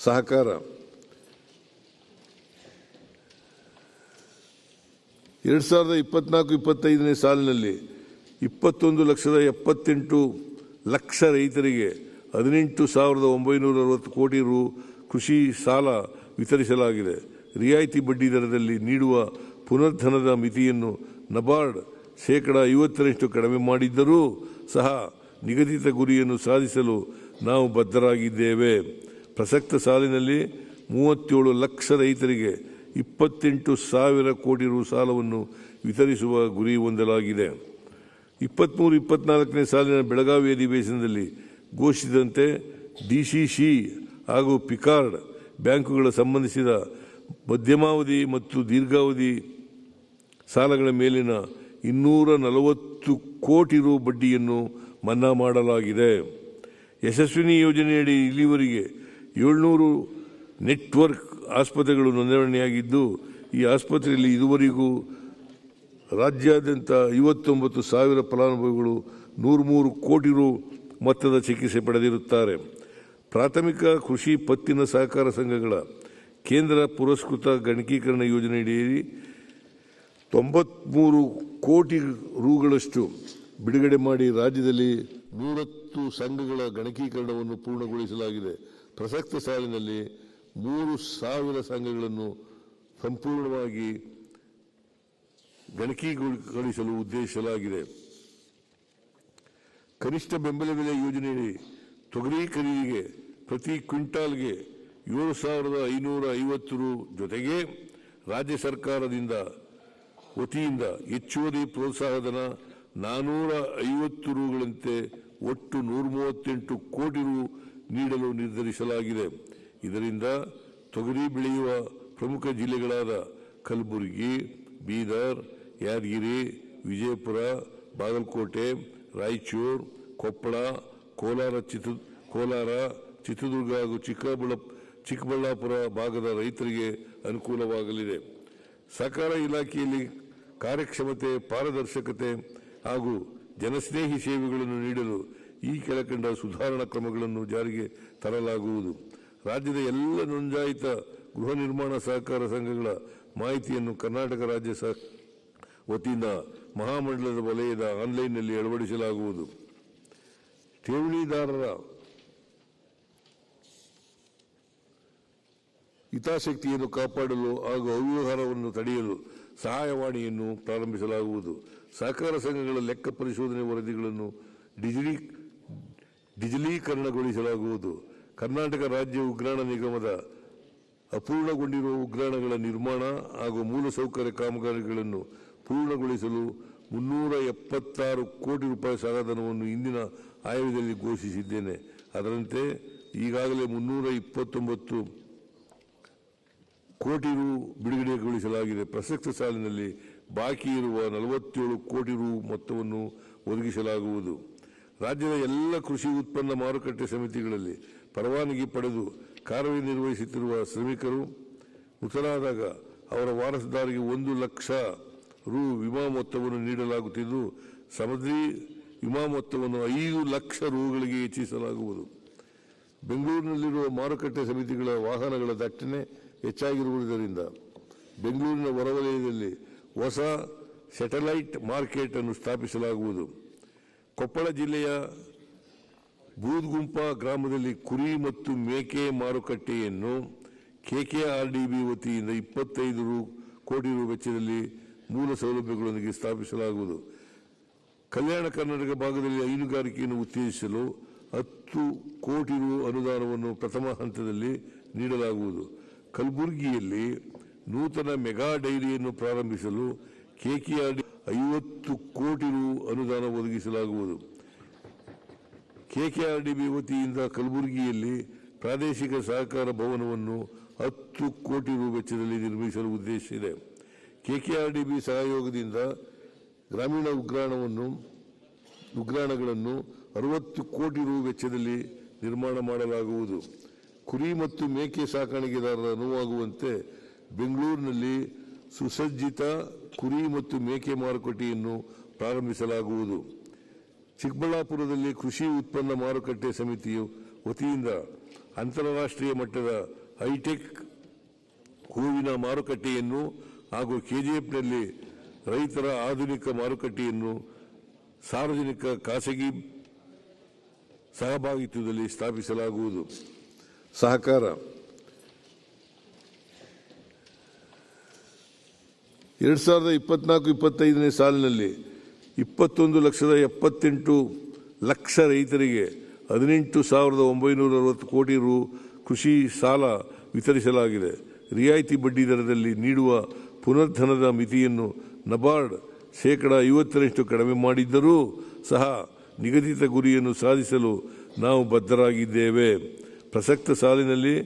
ಸಹಕಾರ 2024-25ನೇ ಸಾಲಿನಲ್ಲಿ 21,78,00,000 ರೈತರಿಗೆ 18,960 ಕೋಟಿ ರು ಕೃಷಿ ಸಾಲ ವಿತರಿಸಲಾಗಿದೆ. ರಿಯಾಯಿತಿ ಬಡ್ಡಿ ದರದಲ್ಲಿ ನೀಡುವ ಪುನರ್ಧನದ ಮಿತಿಯನ್ನು ನಬಾರ್ಡ್ 50% ಕಡಿಮೆ ಮಾಡಿದ್ದರೂ ಸಹ ನಿಗದಿತ ಗುರಿಯನ್ನು ಸಾಧಿಸಲು ನಾವು ಬದ್ಧರಾಗಿದ್ದೇವೆ. ಪ್ರಸಕ್ತ ಸಾಲಿನಲ್ಲಿ 37 ಲಕ್ಷ ರೈತರಿಗೆ 28,000 ಕೋಟಿ ರು ಸಾಲವನ್ನು ವಿತರಿಸುವ ಗುರಿ ಹೊಂದಲಾಗಿದೆ. 23-24ನೇ ಸಾಲಿನ ಬೆಳಗಾವಿ ಅಧಿವೇಶನದಲ್ಲಿ ಘೋಷಿಸಿದಂತೆ ಡಿಸಿಸಿ ಹಾಗೂ ಪಿಕಾರ್ಡ್ ಬ್ಯಾಂಕುಗಳ ಸಂಬಂಧಿಸಿದ ಮಧ್ಯಮಾವಧಿ ಮತ್ತು ದೀರ್ಘಾವಧಿ ಸಾಲಗಳ ಮೇಲಿನ 240 ಕೋಟಿ ರು ಬಡ್ಡಿಯನ್ನು ಮನ್ನಾ ಮಾಡಲಾಗಿದೆ. ಯಶಸ್ವಿನಿ ಯೋಜನೆಯಡಿ ಇಲ್ಲಿವರೆಗೆ 700 ನೆಟ್ವರ್ಕ್ ಆಸ್ಪತ್ರೆಗಳು ನೋಂದಣಿಯಾಗಿದ್ದು, ಈ ಆಸ್ಪತ್ರೆಯಲ್ಲಿ ಇದುವರೆಗೂ ರಾಜ್ಯಾದ್ಯಂತ 59,000 ಫಲಾನುಭವಿಗಳು 103 ಕೋಟಿ ರು ಮೊತ್ತದ ಚಿಕಿತ್ಸೆ ಪಡೆದಿರುತ್ತಾರೆ. ಪ್ರಾಥಮಿಕ ಕೃಷಿ ಪತ್ತಿನ ಸಹಕಾರ ಸಂಘಗಳ ಕೇಂದ್ರ ಪುರಸ್ಕೃತ ಗಣಕೀಕರಣ ಯೋಜನೆಯಡಿಯಲ್ಲಿ 93 ಕೋಟಿ ರುಗಳಷ್ಟು ಬಿಡುಗಡೆ ಮಾಡಿ ರಾಜ್ಯದಲ್ಲಿ 110 ಸಂಘಗಳ ಗಣಕೀಕರಣವನ್ನು ಪೂರ್ಣಗೊಳಿಸಲಾಗಿದೆ. ಪ್ರಸಕ್ತ ಸಾಲಿನಲ್ಲಿ 3,000 ಸಂಘಗಳನ್ನು ಸಂಪೂರ್ಣವಾಗಿ ಗಣಕೀಕರಿಸಲು ಉದ್ದೇಶಿಸಲಾಗಿದೆ. ಕನಿಷ್ಠ ಬೆಂಬಲ ಬೆಲೆ ಯೋಜನೆಯಡಿ ತೊಗರಿ ಖರೀದಿಗೆ ಪ್ರತಿ ಕ್ವಿಂಟಾಲ್ಗೆ 7,550 ರು ಜೊತೆಗೆ ರಾಜ್ಯ ಸರ್ಕಾರದಿಂದ ವತಿಯಿಂದ ಹೆಚ್ಚುವರಿ ಪ್ರೋತ್ಸಾಹಧನ 450 ರುಗಳಂತೆ ಒಟ್ಟು 138 ಕೋಟಿ ರು ನೀಡಲು ನಿರ್ಧರಿಸಲಾಗಿದೆ. ಇದರಿಂದ ತೊಗರಿ ಬೆಳೆಯುವ ಪ್ರಮುಖ ಜಿಲ್ಲೆಗಳಾದ ಕಲಬುರಗಿ, ಬೀದರ್, ಯಾದಗಿರಿ, ವಿಜಯಪುರ, ಬಾಗಲಕೋಟೆ, ರಾಯಚೂರು, ಕೊಪ್ಪಳ, ಕೋಲಾರ, ಚಿತ್ರದುರ್ಗ ಹಾಗೂ ಚಿಕ್ಕಬಳ್ಳಾಪುರ ಭಾಗದ ರೈತರಿಗೆ ಅನುಕೂಲವಾಗಲಿದೆ. ಸಹಕಾರ ಇಲಾಖೆಯಲ್ಲಿ ಕಾರ್ಯಕ್ಷಮತೆ, ಪಾರದರ್ಶಕತೆ ಹಾಗೂ ಜನಸ್ನೇಹಿ ಸೇವೆಗಳನ್ನು ನೀಡಲು ಈ ಕೆಳಕಂಡ ಸುಧಾರಣಾ ಕ್ರಮಗಳನ್ನು ಜಾರಿಗೆ ತರಲಾಗುವುದು. ರಾಜ್ಯದ ಎಲ್ಲ ನೋಂದಾಯಿತ ಗೃಹ ನಿರ್ಮಾಣ ಸಹಕಾರ ಸಂಘಗಳ ಮಾಹಿತಿಯನ್ನು ಕರ್ನಾಟಕ ರಾಜ್ಯ ವತಿಯಿಂದ ಮಹಾಮಂಡಲದ ವಲಯದ ಆನ್ಲೈನ್ನಲ್ಲಿ ಅಳವಡಿಸಲಾಗುವುದು. ಠೇವಣಿದಾರರ ಹಿತಾಸಕ್ತಿಯನ್ನು ಕಾಪಾಡಲು ಹಾಗೂ ಅವ್ಯವಹಾರವನ್ನು ತಡೆಯಲು ಸಹಾಯವಾಣಿಯನ್ನು ಪ್ರಾರಂಭಿಸಲಾಗುವುದು. ಸಹಕಾರ ಸಂಘಗಳ ಲೆಕ್ಕ ಪರಿಶೋಧನೆ ವರದಿಗಳನ್ನು ಡಿಜಿಟಲೀಕರಣಗೊಳಿಸಲಾಗುವುದು. ಕರ್ನಾಟಕ ರಾಜ್ಯ ಉಗ್ರಾಣ ನಿಗಮದ ಅಪೂರ್ಣಗೊಂಡಿರುವ ಉಗ್ರಾಣಗಳ ನಿರ್ಮಾಣ ಹಾಗೂ ಮೂಲಸೌಕರ್ಯ ಕಾಮಗಾರಿಗಳನ್ನು ಪೂರ್ಣಗೊಳಿಸಲು 376 ಕೋಟಿ ರೂಪಾಯಿ ಸಹಾಯಧನವನ್ನು ಇಂದಿನ ಆಯವ್ಯಯದಲ್ಲಿ ಘೋಷಿಸಿದ್ದೇನೆ. ಅದರಂತೆ ಈಗಾಗಲೇ 329 ಕೋಟಿ ರು ಬಿಡುಗಡೆಗೊಳಿಸಲಾಗಿದೆ. ಪ್ರಸಕ್ತ ಸಾಲಿನಲ್ಲಿ ಬಾಕಿ ಇರುವ 47 ಕೋಟಿ ರು ಮೊತ್ತವನ್ನು ಒದಗಿಸಲಾಗುವುದು. ರಾಜ್ಯದ ಎಲ್ಲ ಕೃಷಿ ಉತ್ಪನ್ನ ಮಾರುಕಟ್ಟೆ ಸಮಿತಿಗಳಲ್ಲಿ ಪರವಾನಗಿ ಪಡೆದು ಕಾರ್ಯನಿರ್ವಹಿಸುತ್ತಿರುವ ಶ್ರಮಿಕರು ಮೃತರಾದಾಗ ಅವರ ವಾರಸುದಾರರಿಗೆ 1 ಲಕ್ಷ ರು ವಿಮಾ ಮೊತ್ತವನ್ನು ನೀಡಲಾಗುತ್ತಿದ್ದು, ಸಮೃದ್ಧಿ ವಿಮಾ ಮೊತ್ತವನ್ನು 5 ಲಕ್ಷ ರುಗಳಿಗೆ ಹೆಚ್ಚಿಸಲಾಗುವುದು. ಬೆಂಗಳೂರಿನಲ್ಲಿರುವ ಮಾರುಕಟ್ಟೆ ಸಮಿತಿಗಳ ವಾಹನಗಳ ದಟ್ಟಣೆ ಹೆಚ್ಚಾಗಿರುವುದರಿಂದ ಬೆಂಗಳೂರಿನ ಹೊರವಲಯದಲ್ಲಿ ಹೊಸ ಸ್ಯಾಟಲೈಟ್ ಮಾರ್ಕೆಟ್ ಅನ್ನು ಸ್ಥಾಪಿಸಲಾಗುವುದು. ಕೊಪ್ಪಳ ಜಿಲ್ಲೆಯ ಬೂದ್ಗುಂಪ ಗ್ರಾಮದಲ್ಲಿ ಕುರಿ ಮತ್ತು ಮೇಕೆ ಮಾರುಕಟ್ಟೆಯನ್ನು ಕೆಕೆಆರ್ಡಿಬಿ ವತಿಯಿಂದ 25 ಕೋಟಿ ರು ವೆಚ್ಚದಲ್ಲಿ ಮೂಲ ಸೌಲಭ್ಯಗಳೊಂದಿಗೆ ಸ್ಥಾಪಿಸಲಾಗುವುದು. ಕಲ್ಯಾಣ ಕರ್ನಾಟಕ ಭಾಗದಲ್ಲಿ ಹೈನುಗಾರಿಕೆಯನ್ನು ಉತ್ತೇಜಿಸಲು 10 ಕೋಟಿ ರು ಅನುದಾನವನ್ನು ಪ್ರಥಮ ಹಂತದಲ್ಲಿ ನೀಡಲಾಗುವುದು. ಕಲಬುರಗಿಯಲ್ಲಿ ನೂತನ ಮೆಗಾ ಡೈರಿಯನ್ನು ಪ್ರಾರಂಭಿಸಲು ಕೆಕೆಆರ್ಡಿ 50 ಕೋಟಿ ರು ಅನುದಾನ ಒದಗಿಸಲಾಗುವುದು. ಕೆಕೆಆರ್ಡಿಬಿ ವತಿಯಿಂದ ಕಲಬುರಗಿಯಲ್ಲಿ ಪ್ರಾದೇಶಿಕ ಸಹಕಾರ ಭವನವನ್ನು 10 ಕೋಟಿ ರು ವೆಚ್ಚದಲ್ಲಿ ನಿರ್ಮಿಸಲು ಉದ್ದೇಶಿಸಿದೆ. ಕೆಕೆಆರ್ಡಿಬಿ ಸಹಯೋಗದಿಂದ ಗ್ರಾಮೀಣ ಉಗ್ರಾಣಗಳನ್ನು 60 ಕೋಟಿ ರು ವೆಚ್ಚದಲ್ಲಿ ನಿರ್ಮಾಣ ಮಾಡಲಾಗುವುದು. ಕುರಿ ಮತ್ತು ಮೇಕೆ ಸಾಕಾಣಿಕೆದಾರರ ಅನುವಾಗುವಂತೆ ಬೆಂಗಳೂರಿನಲ್ಲಿ ಸುಸಜ್ಜಿತ ಕುರಿ ಮತ್ತು ಮೇಕೆ ಮಾರುಕಟ್ಟೆಯನ್ನು ಪ್ರಾರಂಭಿಸಲಾಗುವುದು. ಚಿಕ್ಕಬಳ್ಳಾಪುರದಲ್ಲಿ ಕೃಷಿ ಉತ್ಪನ್ನ ಮಾರುಕಟ್ಟೆ ಸಮಿತಿಯು ವತಿಯಿಂದ ಅಂತಾರಾಷ್ಟ್ರೀಯ ಮಟ್ಟದ ಹೈಟೆಕ್ ಹೂವಿನ ಮಾರುಕಟ್ಟೆಯನ್ನು ಹಾಗೂ ಕೆಜಿಎಫ್ನಲ್ಲಿ ರೈತರ ಆಧುನಿಕ ಮಾರುಕಟ್ಟೆಯನ್ನು ಸಾರ್ವಜನಿಕ ಖಾಸಗಿ ಸಹಭಾಗಿತ್ವದಲ್ಲಿ ಸ್ಥಾಪಿಸಲಾಗುವುದು. ಸಹಕಾರ 2024-25 ಸಾಲಿನಲ್ಲಿ 21,78,00,000 ರೈತರಿಗೆ 18,960 ಕೋಟಿ ರು ಕೃಷಿ ಸಾಲ ವಿತರಿಸಲಾಗಿದೆ. ರಿಯಾಯಿತಿ ಬಡ್ಡಿ ದರದಲ್ಲಿ ನೀಡುವ ಪುನರ್ಧನದ ಮಿತಿಯನ್ನು ನಬಾರ್ಡ್ 50% ಕಡಿಮೆ ಮಾಡಿದ್ದರೂ ಸಹ ನಿಗದಿತ ಗುರಿಯನ್ನು ಸಾಧಿಸಲು ನಾವು ಬದ್ಧರಾಗಿದ್ದೇವೆ. ಪ್ರಸಕ್ತ ಸಾಲಿನಲ್ಲಿ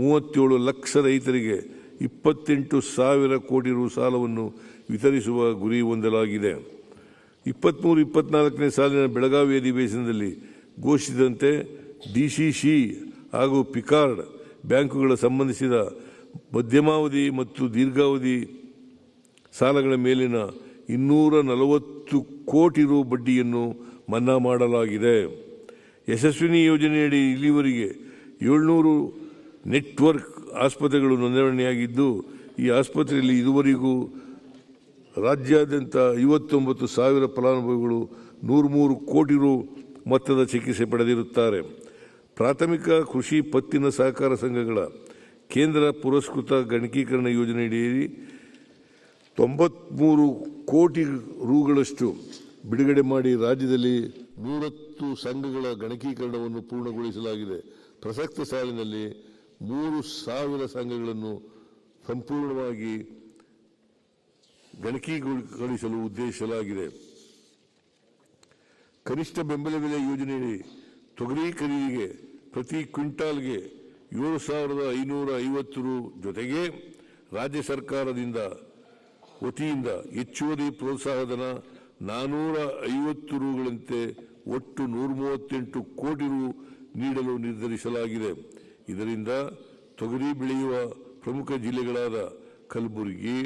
37 ಲಕ್ಷ ರೈತರಿಗೆ 28,000 ಕೋಟಿ ರು ಸಾಲವನ್ನು ವಿತರಿಸುವ ಗುರಿ ಹೊಂದಲಾಗಿದೆ. 23-24 ಸಾಲಿನ ಬೆಳಗಾವಿ ಅಧಿವೇಶನದಲ್ಲಿ ಘೋಷಿಸಿದಂತೆ ಡಿಸಿಸಿ ಹಾಗೂ ಪಿಕಾರ್ಡ್ ಬ್ಯಾಂಕುಗಳ ಸಂಬಂಧಿಸಿದ ಮಧ್ಯಮಾವಧಿ ಮತ್ತು ದೀರ್ಘಾವಧಿ ಸಾಲಗಳ ಮೇಲಿನ 240 ಕೋಟಿ ರು ಬಡ್ಡಿಯನ್ನು ಮನ್ನಾ ಮಾಡಲಾಗಿದೆ. ಯಶಸ್ವಿನಿ ಯೋಜನೆಯಡಿ ಇಲ್ಲಿವರೆಗೆ 700 ನೆಟ್ವರ್ಕ್ ಆಸ್ಪತ್ರೆಗಳು ನೋಂದಣಿಯಾಗಿದ್ದು, ಈ ಆಸ್ಪತ್ರೆಯಲ್ಲಿ ಇದುವರೆಗೂ ರಾಜ್ಯಾದ್ಯಂತ 59,000 ಫಲಾನುಭವಿಗಳು 103 ಕೋಟಿ ರು ಮೊತ್ತದ ಚಿಕಿತ್ಸೆ ಪಡೆದಿರುತ್ತಾರೆ. ಪ್ರಾಥಮಿಕ ಕೃಷಿ ಪತ್ತಿನ ಸಹಕಾರ ಸಂಘಗಳ ಕೇಂದ್ರ ಪುರಸ್ಕೃತ ಗಣಕೀಕರಣ ಯೋಜನೆಯಡಿ 93 ಕೋಟಿ ರುಗಳಷ್ಟು ಬಿಡುಗಡೆ ಮಾಡಿ ರಾಜ್ಯದಲ್ಲಿ 110 ಸಂಘಗಳ ಗಣಕೀಕರಣವನ್ನು ಪೂರ್ಣಗೊಳಿಸಲಾಗಿದೆ. ಪ್ರಸಕ್ತ ಸಾಲಿನಲ್ಲಿ 3,000 ಸಂಘಗಳನ್ನು ಸಂಪೂರ್ಣವಾಗಿ ಗಣಕೀಕರಿಸಲು ಉದ್ದೇಶಿಸಲಾಗಿದೆ. ಕನಿಷ್ಠ ಬೆಂಬಲ ಬೆಲೆ ಯೋಜನೆಯಡಿ ತೊಗರಿ ಖರೀದಿಗೆ ಪ್ರತಿ ಕ್ವಿಂಟಾಲ್ಗೆ 7,550 ರು ಜೊತೆಗೆ ರಾಜ್ಯ ಸರ್ಕಾರದಿಂದ ವತಿಯಿಂದ ಹೆಚ್ಚುವರಿ ಪ್ರೋತ್ಸಾಹಧನ 450 ರುಗಳಂತೆ ಒಟ್ಟು 138 ಕೋಟಿ ರು ನೀಡಲು ನಿರ್ಧರಿಸಲಾಗಿದೆ. ಇದರಿಂದ ತೊಗರಿ ಬೆಳೆಯುವ ಪ್ರಮುಖ ಜಿಲ್ಲೆಗಳಾದ ಕಲಬುರಗಿ,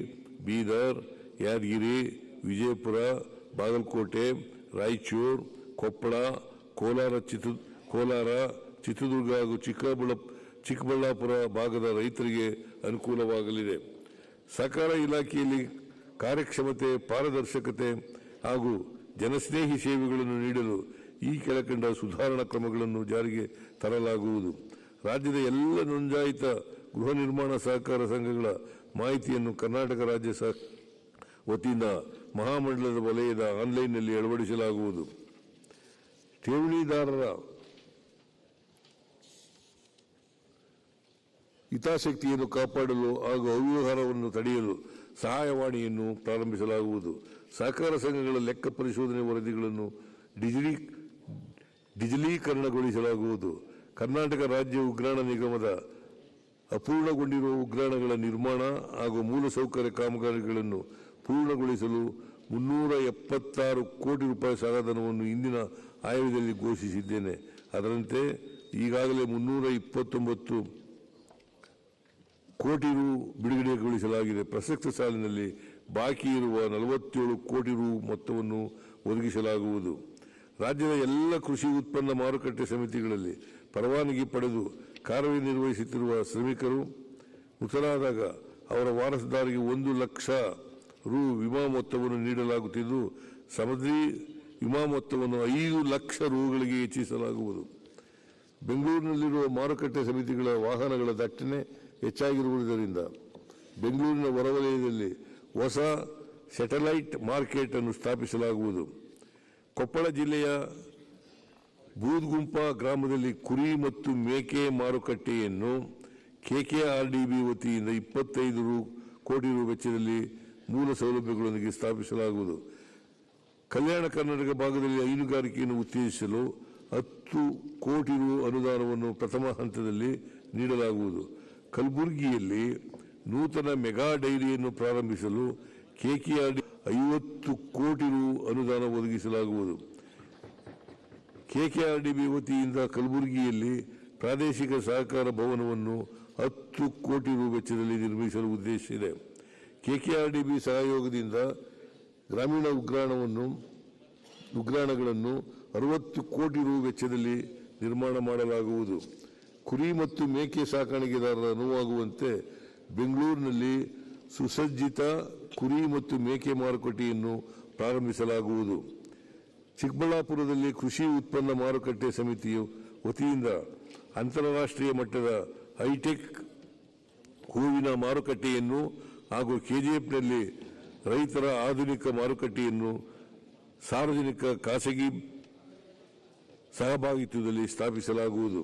ಬೀದರ್, ಯಾದಗಿರಿ, ವಿಜಯಪುರ, ಬಾಗಲಕೋಟೆ, ರಾಯಚೂರು, ಕೊಪ್ಪಳ, ಕೋಲಾರ, ಚಿತ್ರದುರ್ಗ ಹಾಗೂ ಚಿಕ್ಕಬಳ್ಳಾಪುರ ಭಾಗದ ರೈತರಿಗೆ ಅನುಕೂಲವಾಗಲಿದೆ. ಸಹಕಾರ ಇಲಾಖೆಯಲ್ಲಿ ಕಾರ್ಯಕ್ಷಮತೆ, ಪಾರದರ್ಶಕತೆ ಹಾಗೂ ಜನಸ್ನೇಹಿ ಸೇವೆಗಳನ್ನು ನೀಡಲು ಈ ಕೆಳಕಂಡ ಸುಧಾರಣಾ ಕ್ರಮಗಳನ್ನು ಜಾರಿಗೆ ತರಲಾಗುವುದು. ರಾಜ್ಯದ ಎಲ್ಲ ನೋಂದಾಯಿತ ಗೃಹ ನಿರ್ಮಾಣ ಸಹಕಾರ ಸಂಘಗಳ ಮಾಹಿತಿಯನ್ನು ಕರ್ನಾಟಕ ರಾಜ್ಯ ವತಿಯಿಂದ ಮಹಾಮಂಡಲದ ವಲಯದ ಆನ್ಲೈನ್ನಲ್ಲಿ ಅಳವಡಿಸಲಾಗುವುದು. ಠೇವಣಿದಾರರ ಹಿತಾಸಕ್ತಿಯನ್ನು ಕಾಪಾಡಲು ಹಾಗೂ ಅವ್ಯವಹಾರವನ್ನು ತಡೆಯಲು ಸಹಾಯವಾಣಿಯನ್ನು ಪ್ರಾರಂಭಿಸಲಾಗುವುದು. ಸಹಕಾರ ಸಂಘಗಳ ಲೆಕ್ಕ ಪರಿಶೋಧನೆ ವರದಿಗಳನ್ನು ಡಿಜಿಟಲೀಕರಣಗೊಳಿಸಲಾಗುವುದು. ಕರ್ನಾಟಕ ರಾಜ್ಯ ಉಗ್ರಾಣ ನಿಗಮದ ಅಪೂರ್ಣಗೊಂಡಿರುವ ಉಗ್ರಾಣಗಳ ನಿರ್ಮಾಣ ಹಾಗೂ ಮೂಲಸೌಕರ್ಯ ಕಾಮಗಾರಿಗಳನ್ನು ಪೂರ್ಣಗೊಳಿಸಲು 376 ಕೋಟಿ ರೂಪಾಯಿ ಸಹಾಯಧನವನ್ನು ಇಂದಿನ ಆಯವ್ಯಯದಲ್ಲಿ ಘೋಷಿಸಿದ್ದೇನೆ. ಅದರಂತೆ ಈಗಾಗಲೇ 329 ಕೋಟಿ ರು ಬಿಡುಗಡೆಗೊಳಿಸಲಾಗಿದೆ. ಪ್ರಸಕ್ತ ಸಾಲಿನಲ್ಲಿ ಬಾಕಿ ಇರುವ 47 ಕೋಟಿ ರು ಮೊತ್ತವನ್ನು ಒದಗಿಸಲಾಗುವುದು. ರಾಜ್ಯದ ಎಲ್ಲ ಕೃಷಿ ಉತ್ಪನ್ನ ಮಾರುಕಟ್ಟೆ ಸಮಿತಿಗಳಲ್ಲಿ ಪರವಾನಗಿ ಪಡೆದು ಕಾರ್ಯನಿರ್ವಹಿಸುತ್ತಿರುವ ಶ್ರಮಿಕರು ಮೃತರಾದಾಗ ಅವರ ವಾರಸುದಾರರಿಗೆ 1 ಲಕ್ಷ ರು ವಿಮಾ ಮೊತ್ತವನ್ನು ನೀಡಲಾಗುತ್ತಿದ್ದು, ಸಮೃದ್ಧಿ ವಿಮಾ ಮೊತ್ತವನ್ನು 5 ಲಕ್ಷ ರುಗಳಿಗೆ ಹೆಚ್ಚಿಸಲಾಗುವುದು. ಬೆಂಗಳೂರಿನಲ್ಲಿರುವ ಮಾರುಕಟ್ಟೆ ಸಮಿತಿಗಳ ವಾಹನಗಳ ದಟ್ಟಣೆ ಹೆಚ್ಚಾಗಿರುವುದರಿಂದ ಬೆಂಗಳೂರಿನ ಹೊರವಲಯದಲ್ಲಿ ಹೊಸ ಸ್ಯಾಟಲೈಟ್ ಮಾರ್ಕೆಟ್ ಅನ್ನು ಸ್ಥಾಪಿಸಲಾಗುವುದು. ಕೊಪ್ಪಳ ಜಿಲ್ಲೆಯ ಬೂದ್ಗುಂಪ ಗ್ರಾಮದಲ್ಲಿ ಕುರಿ ಮತ್ತು ಮೇಕೆ ಮಾರುಕಟ್ಟೆಯನ್ನು ಕೆಕೆಆರ್ಡಿಬಿ ವತಿಯಿಂದ 25 ಕೋಟಿ ರು ವೆಚ್ಚದಲ್ಲಿ ಮೂಲ ಸೌಲಭ್ಯಗಳೊಂದಿಗೆ ಸ್ಥಾಪಿಸಲಾಗುವುದು. ಕಲ್ಯಾಣ ಕರ್ನಾಟಕ ಭಾಗದಲ್ಲಿ ಹೈನುಗಾರಿಕೆಯನ್ನು ಉತ್ತೇಜಿಸಲು 10 ಕೋಟಿ ರು ಅನುದಾನವನ್ನು ಪ್ರಥಮ ಹಂತದಲ್ಲಿ ನೀಡಲಾಗುವುದು. ಕಲಬುರಗಿಯಲ್ಲಿ ನೂತನ ಮೆಗಾ ಡೈರಿಯನ್ನು ಪ್ರಾರಂಭಿಸಲು ಕೆಕೆಆರ್ಡಿ 50 ಕೋಟಿ ರು ಅನುದಾನ ಒದಗಿಸಲಾಗುವುದು. ಕೆಕೆಆರ್ಡಿಬಿ ವತಿಯಿಂದ ಕಲಬುರಗಿಯಲ್ಲಿ ಪ್ರಾದೇಶಿಕ ಸಹಕಾರ ಭವನವನ್ನು 10 ಕೋಟಿ ರು ವೆಚ್ಚದಲ್ಲಿ ನಿರ್ಮಿಸಲು ಉದ್ದೇಶಿಸಿದೆ. ಕೆಕೆಆರ್ಡಿಬಿ ಸಹಯೋಗದಿಂದ ಗ್ರಾಮೀಣ ಉಗ್ರಾಣಗಳನ್ನು 60 ಕೋಟಿ ರು ವೆಚ್ಚದಲ್ಲಿ ನಿರ್ಮಾಣ ಮಾಡಲಾಗುವುದು. ಕುರಿ ಮತ್ತು ಮೇಕೆ ಸಾಕಾಣಿಕೆದಾರರ ಅನುವಾಗುವಂತೆ ಬೆಂಗಳೂರಿನಲ್ಲಿ ಸುಸಜ್ಜಿತ ಕುರಿ ಮತ್ತು ಮೇಕೆ ಮಾರುಕಟ್ಟೆಯನ್ನು ಪ್ರಾರಂಭಿಸಲಾಗುವುದು. ಚಿಕ್ಕಬಳ್ಳಾಪುರದಲ್ಲಿ ಕೃಷಿ ಉತ್ಪನ್ನ ಮಾರುಕಟ್ಟೆ ಸಮಿತಿಯ ವತಿಯಿಂದ ಅಂತಾರಾಷ್ಟ್ರೀಯ ಮಟ್ಟದ ಹೈಟೆಕ್ ಹೂವಿನ ಮಾರುಕಟ್ಟೆಯನ್ನು ಹಾಗೂ ಕೆಜಿಎಫ್ನಲ್ಲಿ ರೈತರ ಆಧುನಿಕ ಮಾರುಕಟ್ಟೆಯನ್ನು ಸಾರ್ವಜನಿಕ ಖಾಸಗಿ ಸಹಭಾಗಿತ್ವದಲ್ಲಿ ಸ್ಥಾಪಿಸಲಾಗುವುದು.